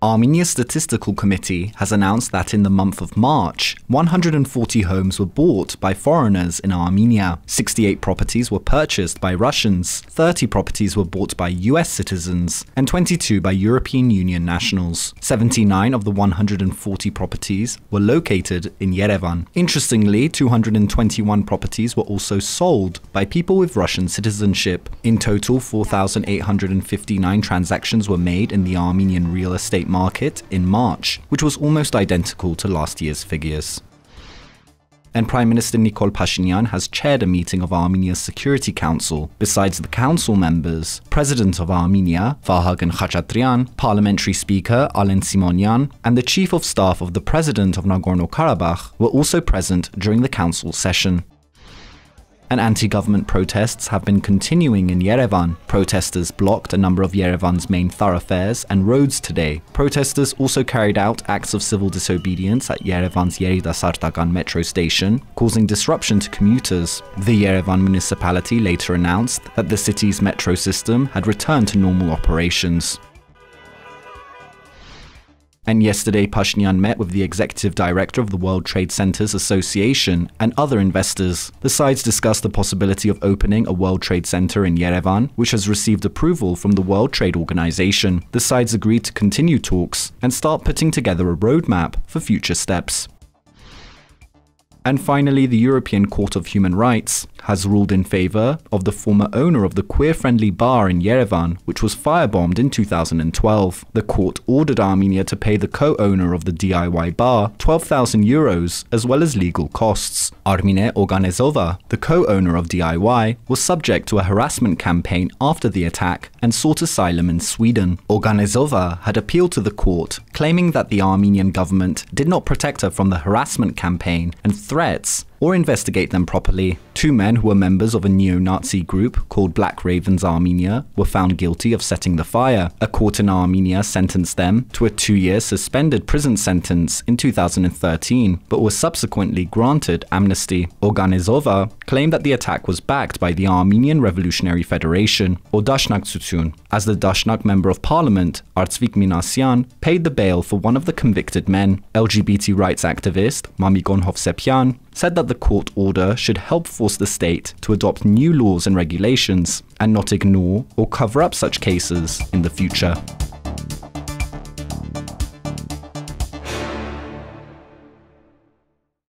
Armenia's Statistical Committee has announced that in the month of March, 140 homes were bought by foreigners in Armenia, 68 properties were purchased by Russians, 30 properties were bought by US citizens, and 22 by European Union nationals. 79 of the 140 properties were located in Yerevan. Interestingly, 221 properties were also sold by people with Russian citizenship. In total, 4,859 transactions were made in the Armenian real estate market in March, which was almost identical to last year's figures. And Prime Minister Nikol Pashinyan has chaired a meeting of Armenia's Security Council. Besides the council members, President of Armenia, Vahagan Khachatryan, Parliamentary Speaker Alen Simonyan, and the Chief of Staff of the President of Nagorno-Karabakh were also present during the council session. And anti-government protests have been continuing in Yerevan. Protesters blocked a number of Yerevan's main thoroughfares and roads today. Protesters also carried out acts of civil disobedience at Yerevan's Yeridasartagan metro station, causing disruption to commuters. The Yerevan municipality later announced that the city's metro system had returned to normal operations. And yesterday, Pashinyan met with the executive director of the World Trade Centers Association and other investors. The sides discussed the possibility of opening a World Trade Center in Yerevan, which has received approval from the World Trade Organization. The sides agreed to continue talks and start putting together a roadmap for future steps. And finally, the European Court of Human Rights has ruled in favour of the former owner of the queer-friendly bar in Yerevan, which was firebombed in 2012. The court ordered Armenia to pay the co-owner of the DIY bar €12,000 as well as legal costs. Armine Oganezova, the co-owner of DIY, was subject to a harassment campaign after the attack and sought asylum in Sweden. Oganezova had appealed to the court, claiming that the Armenian government did not protect her from the harassment campaign and threats or investigate them properly. Two men who were members of a neo-Nazi group called Black Ravens Armenia were found guilty of setting the fire. A court in Armenia sentenced them to a 2-year suspended prison sentence in 2013, but was subsequently granted amnesty. Oganezova claimed that the attack was backed by the Armenian Revolutionary Federation, or Dashnaktutun, as the Dashnak Member of Parliament, Artsvik Minasyan, paid the bail for one of the convicted men. LGBT rights activist Mamigon Hovsepian said that the court order should help force the state to adopt new laws and regulations and not ignore or cover up such cases in the future.